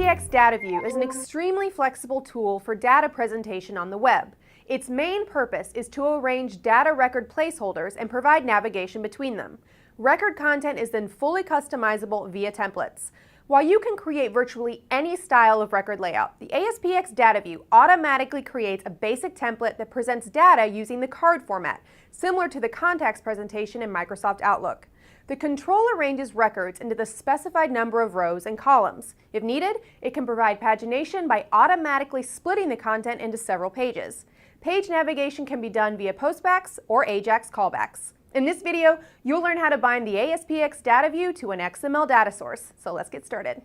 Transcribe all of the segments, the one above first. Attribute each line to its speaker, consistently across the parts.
Speaker 1: ASPxDataView is an extremely flexible tool for data presentation on the web. Its main purpose is to arrange data record placeholders and provide navigation between them. Record content is then fully customizable via templates. While you can create virtually any style of record layout, the ASPxDataView automatically creates a basic template that presents data using the card format, similar to the contacts presentation in Microsoft Outlook. The control arranges records into the specified number of rows and columns. If needed, it can provide pagination by automatically splitting the content into several pages. Page navigation can be done via postbacks or AJAX callbacks. In this video, you'll learn how to bind the ASPxDataView to an XML data source. So let's get started.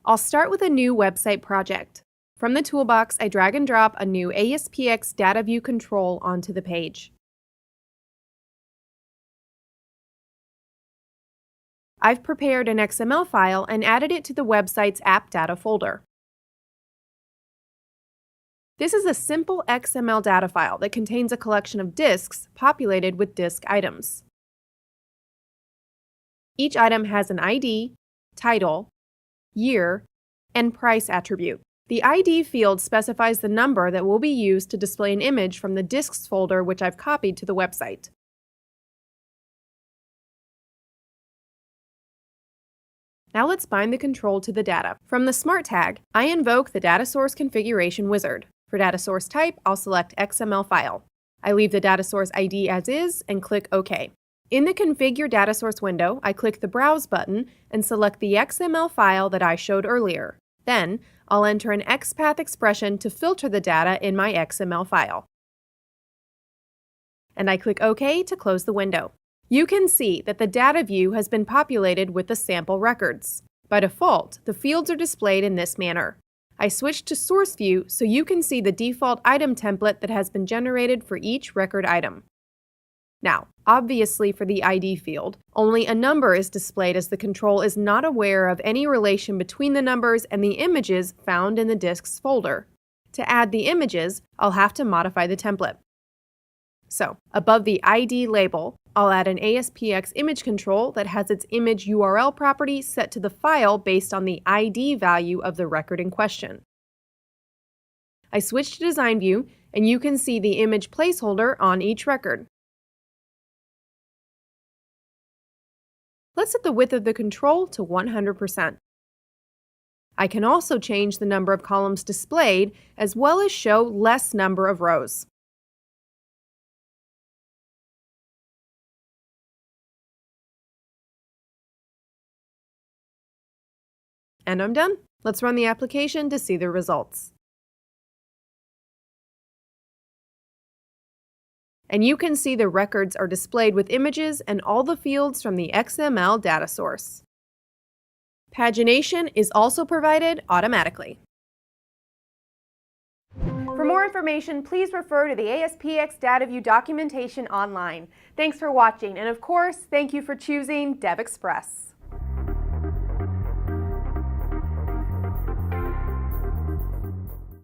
Speaker 1: I'll start with a new website project. From the toolbox, I drag and drop a new ASPxDataView control onto the page. I've prepared an XML file and added it to the website's app data folder. This is a simple XML data file that contains a collection of disks populated with disk items. Each item has an ID, title, year, and price attribute. The ID field specifies the number that will be used to display an image from the disks folder which I've copied to the website. Now let's bind the control to the data. From the Smart tag, I invoke the Data Source Configuration Wizard. For data source type, I'll select XML file. I leave the data source ID as is and click OK. In the Configure Data Source window, I click the Browse button and select the XML file that I showed earlier. Then, I'll enter an XPath expression to filter the data in my XML file. And I click OK to close the window. You can see that the data view has been populated with the sample records. By default, the fields are displayed in this manner. I switched to Source View so you can see the default item template that has been generated for each record item. Now, obviously for the ID field, only a number is displayed as the control is not aware of any relation between the numbers and the images found in the disks folder. To add the images, I'll have to modify the template. So, above the ID label, I'll add an ASPX image control that has its image URL property set to the file based on the ID value of the record in question. I switch to Design View, and you can see the image placeholder on each record. Let's set the width of the control to 100%. I can also change the number of columns displayed, as well as show less number of rows. And I'm done. Let's run the application to see the results. And you can see the records are displayed with images and all the fields from the XML data source. Pagination is also provided automatically. For more information, please refer to the ASPxDataView documentation online. Thanks for watching, and of course, thank you for choosing DevExpress.